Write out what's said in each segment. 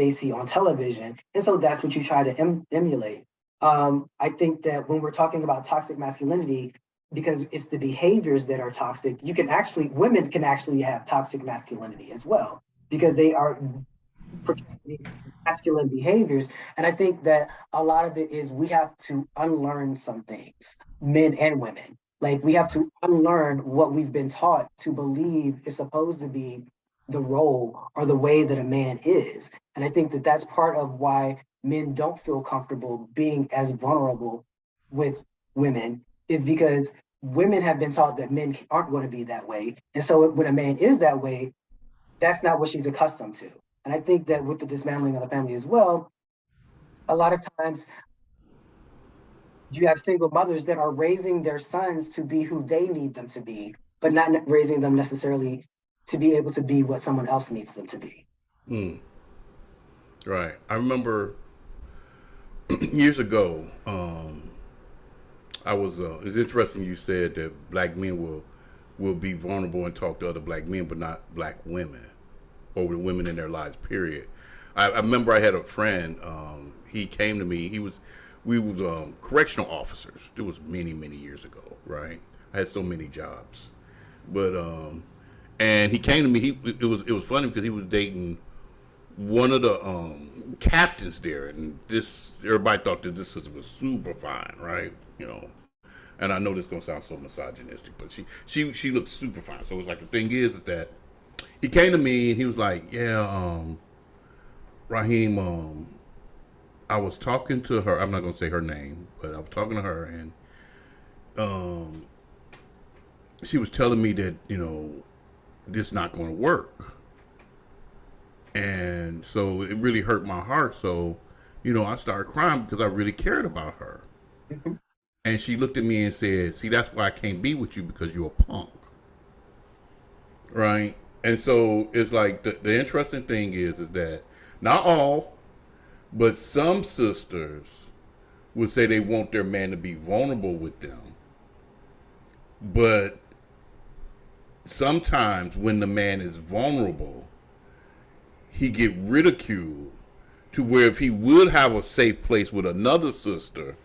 they see on television. And so that's what you try to emulate. I think that when we're talking about toxic masculinity, because it's the behaviors that are toxic, women can actually have toxic masculinity as well, because they are projecting these masculine behaviors. And I think that a lot of it is we have to unlearn some things, men and women. Like we have to unlearn what we've been taught to believe is supposed to be the role or the way that a man is. And I think that that's part of why men don't feel comfortable being as vulnerable with women, is because women have been taught that men aren't going to be that way. And so when a man is that way, that's not what she's accustomed to. And I think that with the dismantling of the family as well, a lot of times you have single mothers that are raising their sons to be who they need them to be, but not raising them necessarily to be able to be what someone else needs them to be. Mm, right. I remember years ago, I was. It's interesting you said that black men will be vulnerable and talk to other black men, but not black women or the women in their lives. Period. I remember I had a friend. He came to me. We was correctional officers. It was many years ago. Right. I had so many jobs, but and he came to me. It was funny because he was dating one of the captains there, and this everybody thought that this was super fine, right? And I know this gonna sound so misogynistic, but she looked super fine. So it was like the thing is that he came to me and he was like, "Yeah, Raheem, I was talking to her. I'm not gonna say her name, but I was talking to her, and she was telling me that this not gonna work." And so it really hurt my heart. So, I started crying because I really cared about her. Mm-hmm. And she looked at me and said, "See, that's why I can't be with you, because you're a punk." Right? And so it's like the interesting thing is that not all, but some sisters would say they want their man to be vulnerable with them. But sometimes when the man is vulnerable, he get ridiculed, to where if he would have a safe place with another sister,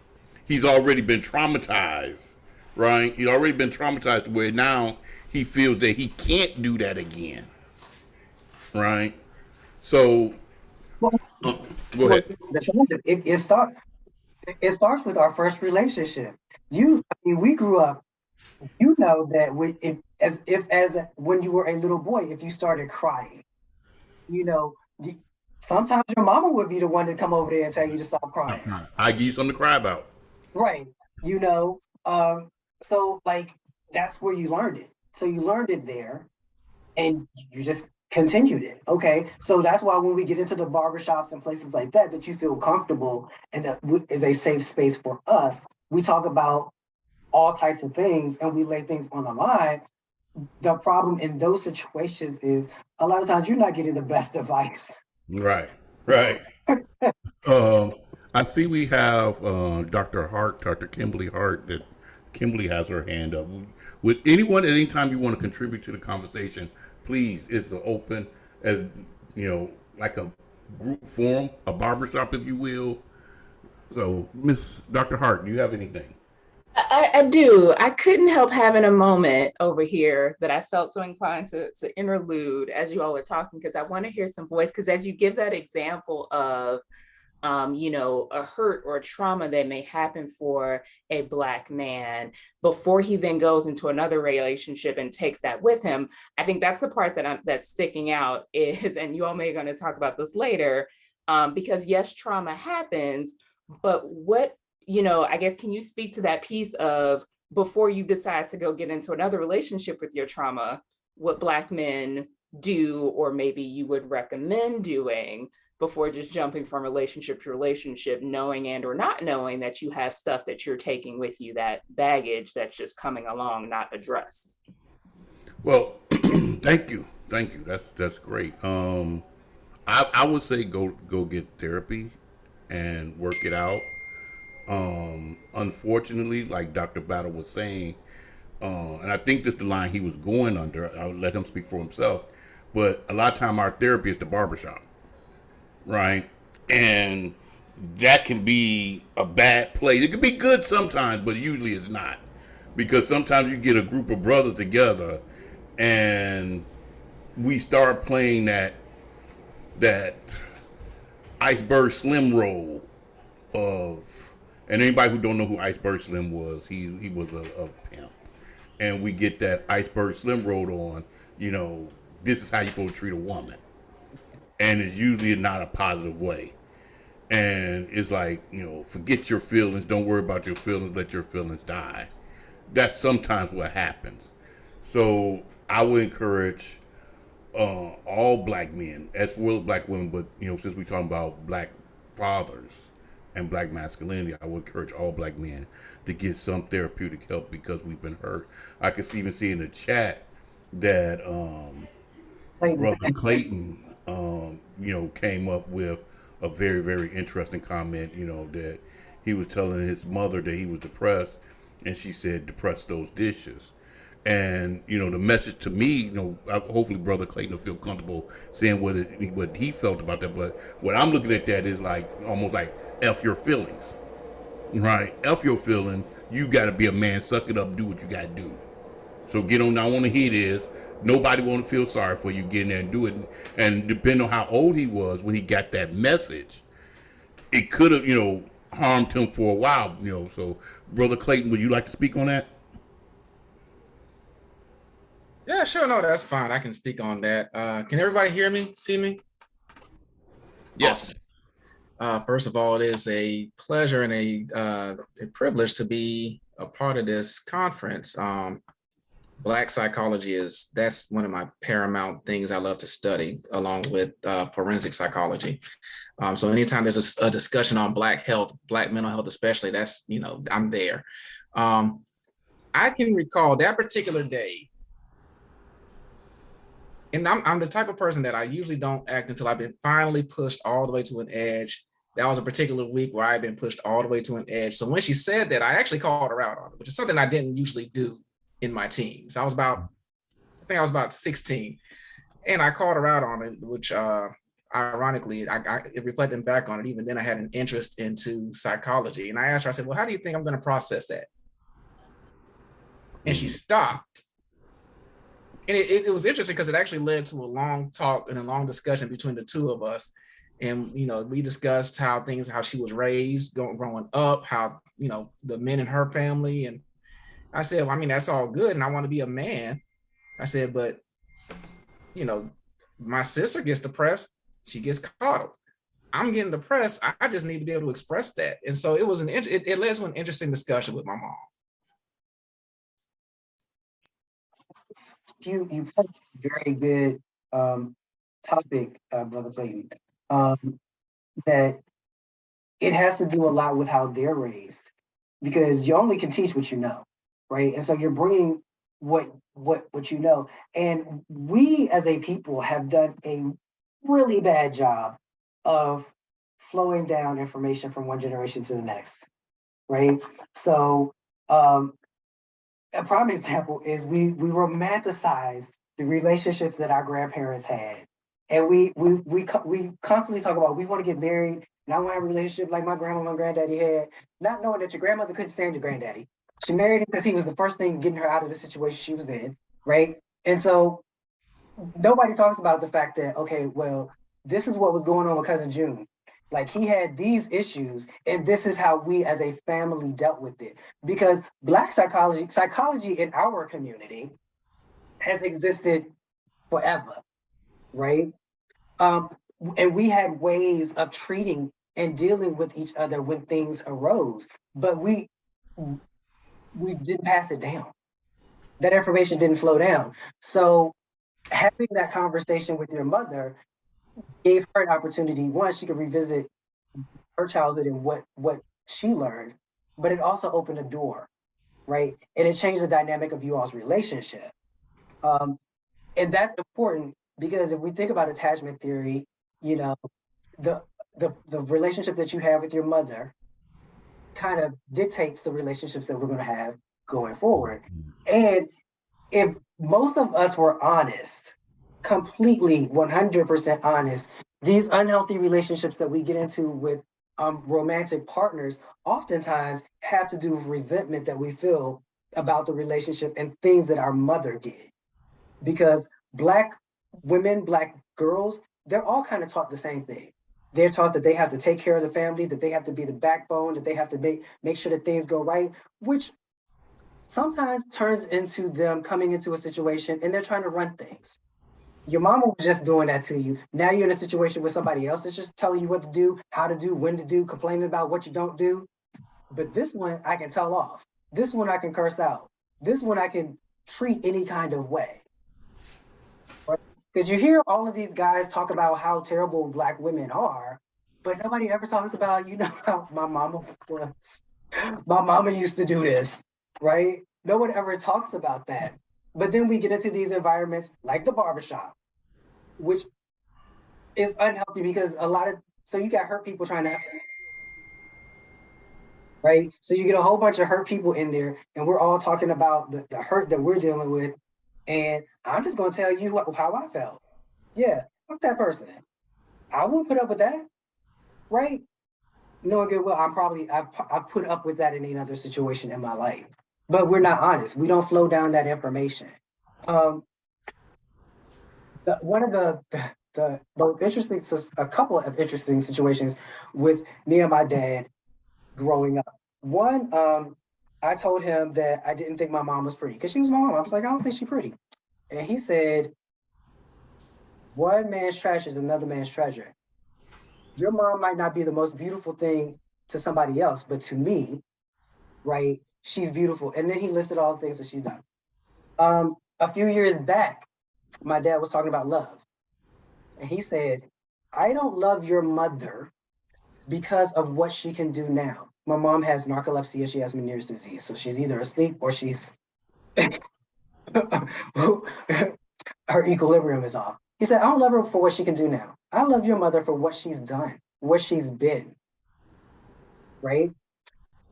he's already been traumatized, right? He's already been traumatized where now he feels that he can't do that again, right? So, Well, go ahead. it starts with our first relationship. I mean, we grew up. You know that as when you were a little boy, if you started crying, you know, sometimes your mama would be the one to come over there and tell you to stop crying. I give you something to cry about. Right. You know, so like that's where you learned it. So you learned it there and you just continued it. Okay. So that's why when we get into the barbershops and places like that, that you feel comfortable and that is a safe space for us, we talk about all types of things and we lay things on the line. The problem in those situations is a lot of times you're not getting the best advice. Right, right. Um, I see we have Dr. Hart, Dr. Kimberly Hart, that Kimberly has her hand up. With anyone at any time you want to contribute to the conversation, please, it's open as, like a group forum, a barbershop, if you will. So, Miss Dr. Hart, do you have anything? I do. I couldn't help having a moment over here that I felt so inclined to interlude as you all are talking, because I want to hear some voice. Because as you give that example of, a hurt or a trauma that may happen for a Black man before he then goes into another relationship and takes that with him, I think that's the part that's sticking out is, and you all may going to talk about this later, because yes, trauma happens, but I guess, can you speak to that piece of before you decide to go get into another relationship with your trauma, what Black men do, or maybe you would recommend doing before just jumping from relationship to relationship, knowing and or not knowing that you have stuff that you're taking with you, that baggage that's just coming along, not addressed? Well, thank you. Thank you. That's great. I would say go get therapy and work it out. Unfortunately, like Dr. Battle was saying, and I think this is the line he was going under. I'll let him speak for himself. But a lot of time our therapy is the barbershop. right? And that can be a bad place. It can be good sometimes, but usually it's not. Because sometimes you get a group of brothers together and we start playing that Iceberg Slim role of, and anybody who don't know who Iceberg Slim was, he was a pimp. And we get that Iceberg Slim role on, this is how you're supposed to treat a woman. And it's usually not a positive way. And it's like, forget your feelings, don't worry about your feelings, let your feelings die. That's sometimes what happens. So I would encourage all black men, as well as black women, but since we're talking about black fathers and black masculinity, I would encourage all black men to get some therapeutic help because we've been hurt. I could even see in the chat that Brother Clayton, came up with a very, very interesting comment, that he was telling his mother that he was depressed, and she said, depress those dishes. And, the message to me, hopefully Brother Clayton will feel comfortable saying what he felt about that. But what I'm looking at that is like, almost like, F your feelings, right? F your feelings. You got to be a man, suck it up, do what you got to do. So get on, I want to hear this. Nobody want to feel sorry for you. Get in there and do it. And depending on how old he was when he got that message, it could have, harmed him for a while, So, Brother Clayton, would you like to speak on that? Yeah, sure. No, that's fine. I can speak on that. Can everybody hear me, see me? Yes. First of all, it is a pleasure and a privilege to be a part of this conference. Black psychology that's one of my paramount things I love to study, along with forensic psychology. So anytime there's a discussion on Black health, Black mental health especially, that's, I'm there. I can recall that particular day, and I'm the type of person that I usually don't act until I've been finally pushed all the way to an edge. That was a particular week where I've been pushed all the way to an edge. So when she said that, I actually called her out on it, which is something I didn't usually do in my teens. I think I was about 16, and I called her out on it, which ironically, reflecting back on it, even then I had an interest into psychology. And I asked her, I said, well, how do you think I'm going to process that? And she stopped. And it was interesting because it actually led to a long talk and a long discussion between the two of us. And, we discussed how she was raised growing up, how, the men in her family. And I said, well, that's all good. And I want to be a man. I said, but, my sister gets depressed. She gets coddled. I'm getting depressed. I just need to be able to express that. And so it was it led to an interesting discussion with my mom. You put a very good topic, Brother Clayton, that it has to do a lot with how they're raised, because you only can teach what you know, right? And so you're bringing what you know. And we as a people have done a really bad job of flowing down information from one generation to the next, right? So a prime example is we romanticize the relationships that our grandparents had. And we constantly talk about, we want to get married and I want to have a relationship like my grandma and granddaddy had, not knowing that your grandmother couldn't stand your granddaddy. She married him because he was the first thing getting her out of the situation she was in, right? And so nobody talks about the fact that, okay, well, this is what was going on with Cousin June. Like, he had these issues, and this is how we as a family dealt with it. Because Black psychology in our community has existed forever, right? And we had ways of treating and dealing with each other when things arose, but we didn't pass it down. That information didn't flow down. So having that conversation with your mother gave her an opportunity. One, she could revisit her childhood and what she learned, but it also opened a door, right? And it changed the dynamic of you all's relationship. And that's important because if we think about attachment theory, the relationship that you have with your mother kind of dictates the relationships that we're going to have going forward. And if most of us were honest, completely 100% honest, these unhealthy relationships that we get into with romantic partners oftentimes have to do with resentment that we feel about the relationship and things that our mother did. Because Black women, Black girls, they're all kind of taught the same thing. They're taught that they have to take care of the family, that they have to be the backbone, that they have to make sure that things go right, which sometimes turns into them coming into a situation and they're trying to run things. Your mama was just doing that to you. Now you're in a situation with somebody else that's just telling you what to do, how to do, when to do, complaining about what you don't do. But this one I can tell off. This one I can curse out. This one I can treat any kind of way. Right? Because you hear all of these guys talk about how terrible Black women are, but nobody ever talks about, how my mama was. My mama used to do this, right? No one ever talks about that. But then we get into these environments like the barbershop, which is unhealthy because so you got hurt people trying to, right? So you get a whole bunch of hurt people in there and we're all talking about the hurt that we're dealing with. And I'm just gonna tell you how I felt. Yeah, fuck that person. I wouldn't put up with that, right? Knowing good well, I've put up with that in another situation in my life. But we're not honest. We don't flow down that information. One of the most interesting, a couple of interesting situations with me and my dad growing up. One, I told him that I didn't think my mom was pretty because she was my mom. I was like, I don't think she's pretty. And he said, one man's trash is another man's treasure. Your mom might not be the most beautiful thing to somebody else, but to me, right, she's beautiful. And then he listed all the things that she's done. A few years back, my dad was talking about love. And he said, I don't love your mother because of what she can do now. My mom has narcolepsy and she has Meniere's disease. So she's either asleep or she's, her equilibrium is off. He said, I don't love her for what she can do now. I love your mother for what she's done, what she's been, right?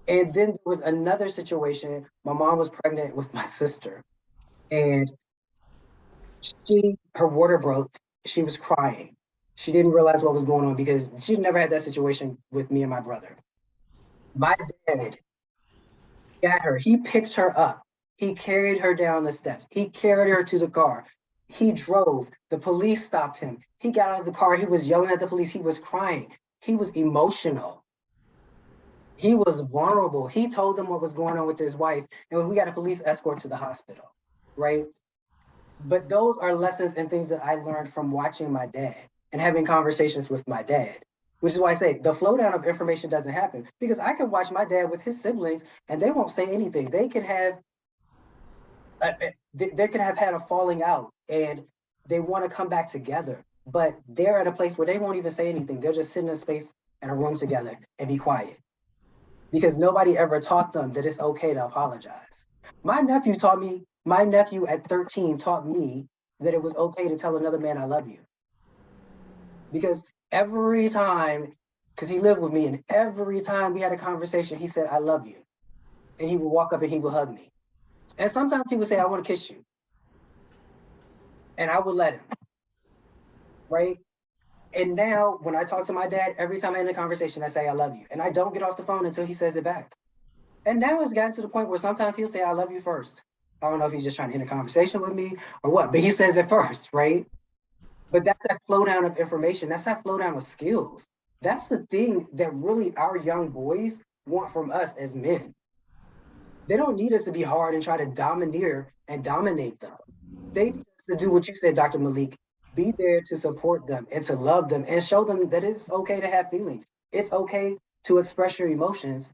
And then there was another situation. My mom was pregnant with my sister and her water broke. She was crying. She didn't realize what was going on because she'd never had that situation with me and my brother. My dad got her. He picked her up. He carried her down the steps. He carried her to the car. He drove. The police stopped him. He got out of the car. He was yelling at the police. He was crying. He was emotional. He was vulnerable. He told them what was going on with his wife. And we got a police escort to the hospital, right? But those are lessons and things that I learned from watching my dad and having conversations with my dad, which is why I say the flow down of information doesn't happen because I can watch my dad with his siblings and they won't say anything. They could have had a falling out and they want to come back together, but they're at a place where they won't even say anything. They'll just sit in a space in a room together and be quiet because nobody ever taught them that it's okay to apologize. My nephew at 13 taught me that it was okay to tell another man I love you. Because every time, because he lived with me, and every time we had a conversation, he said, I love you. And he would walk up and he would hug me. And sometimes he would say, I want to kiss you. And I would let him, right? And now when I talk to my dad, every time I end a conversation, I say, I love you. And I don't get off the phone until he says it back. And now it's gotten to the point where sometimes he'll say, I love you first. I don't know if he's just trying to end a conversation with me or what, but he says it first, right? But that's that flow down of information. That's that flow down of skills. That's the thing that really our young boys want from us as men. They don't need us to be hard and try to domineer and dominate them. They need us to do what you said, Dr. Malik, be there to support them and to love them and show them that it's okay to have feelings. It's okay to express your emotions,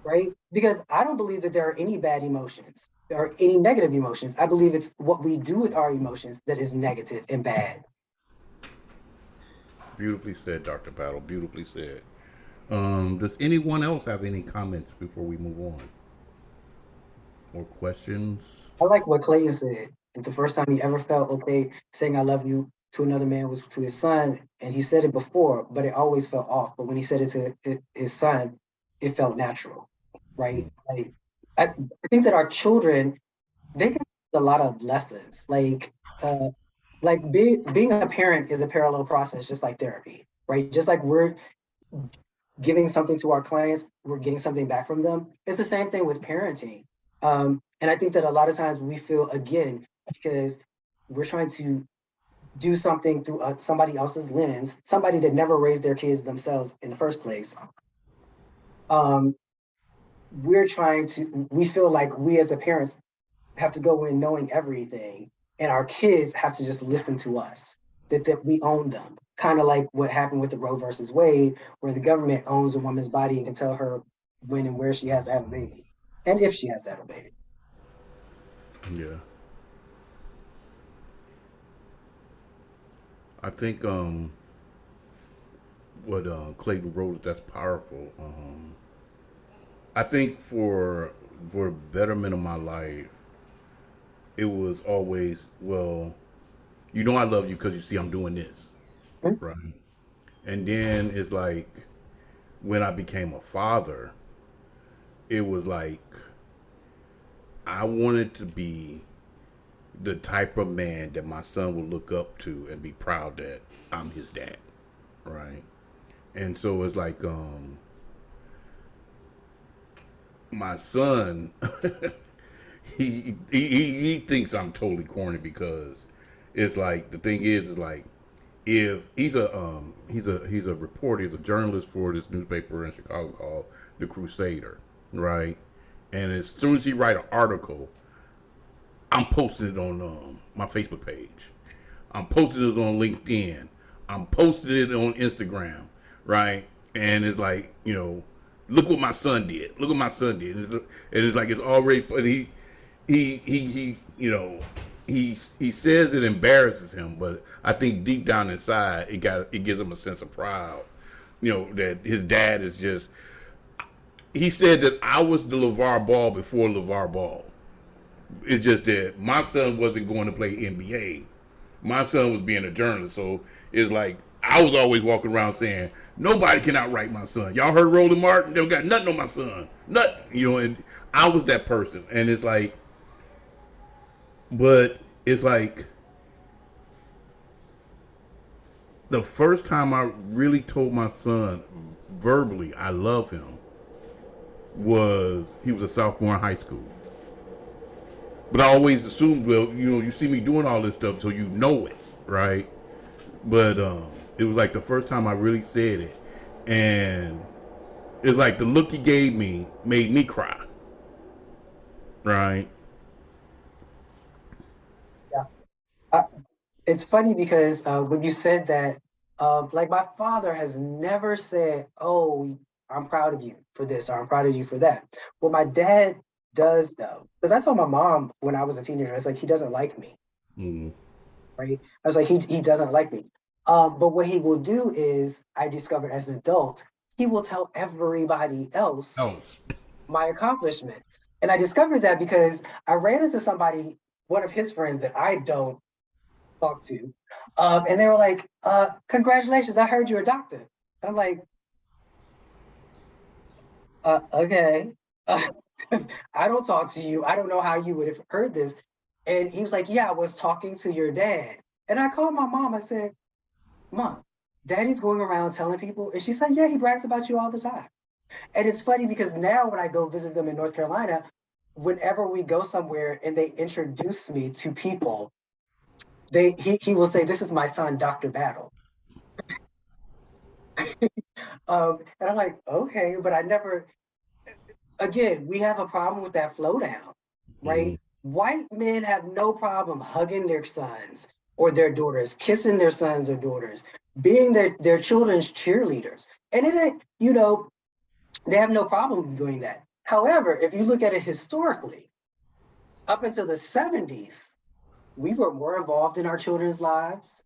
right? Because I don't believe that there are any bad emotions or any negative emotions. I believe it's what we do with our emotions that is negative and bad. Beautifully said, Dr. Battle. Beautifully said. Does anyone else have any comments before we move on? Or questions? I like what Clayton said. That the first time he ever felt okay saying I love you to another man was to his son. And he said it before, but it always felt off. But when he said it to his son, it felt natural, right? Like I think that our children, they get a lot of lessons. Like like being a parent is a parallel process, just like therapy, right? Just like we're giving something to our clients, we're getting something back from them. It's the same thing with parenting. And I think that a lot of times we feel, again, because we're trying to do something through somebody else's lens, somebody that never raised their kids themselves in the first place. Um, we feel like we as the parents have to go in knowing everything, and our kids have to just listen to us, that we own them. Kind of like what happened with the Roe versus Wade, where the government owns a woman's body and can tell her when and where she has to have a baby, and if she has to have a baby. Yeah. I think what Clayton wrote, that's powerful. I think for the betterment of my life, it was always, well, you know I love you because you see I'm doing this, Hmm? right? And then it's like when I became a father, it was like I wanted to be the type of man that my son would look up to and be proud that I'm his dad, right? And so it's like my son he thinks I'm totally corny because it's like the thing is like if he's a reporter, he's a journalist for this newspaper in Chicago called The Crusader, right? And as soon as he write an article, I'm posting it on my Facebook page. I'm posting it on LinkedIn. I'm posting it on Instagram, right? And it's like, look what my son did. Look what my son did. And it's like it's already. But he says it embarrasses him, but I think deep down inside it gives him a sense of pride. That his dad is just. He said that I was the LeVar Ball before LeVar Ball. It's just that my son wasn't going to play NBA. My son was being a journalist, so it's like I was always walking around saying nobody can outright my son. Y'all heard Roland Martin? They got nothing on my son, nothing. And I was that person, and it's like, but it's like the first time I really told my son verbally I love him was he was a sophomore in high school. But I always assumed, well, you see me doing all this stuff, so you know it, right? But it was like the first time I really said it, and it's like the look he gave me made me cry, right? Yeah. Uh, it's funny because when you said that, like my father has never said, "Oh, I'm proud of you for this," or "I'm proud of you for that." What my dad does though, because I told my mom when I was a teenager, I was like, "He doesn't like me," Mm. right? I was like, "He doesn't like me." But what he will do is, I discovered as an adult, he will tell everybody else Oh, my accomplishments. And I discovered that because I ran into somebody, one of his friends that I don't talk to, and they were like, "Congratulations, I heard you're a doctor." And I'm like, "Okay." I don't talk to you. I don't know how you would have heard this. And he was like, "Yeah, I was talking to your dad." And I called my mom. I said, "Mom, Daddy's going around telling people." And she said, "Yeah, he brags about you all the time." And it's funny because now when I go visit them in North Carolina, whenever we go somewhere and they introduce me to people, he will say, "This is my son, Dr. Battle." And I'm like, "Okay," but I never. Again, we have a problem with that flow down, right? mm. White men have no problem hugging their sons or their daughters, kissing their sons or daughters, being their children's cheerleaders. And it ain't, they have no problem doing that. However, if you look at it historically, up until the 70s, we were more involved in our children's lives.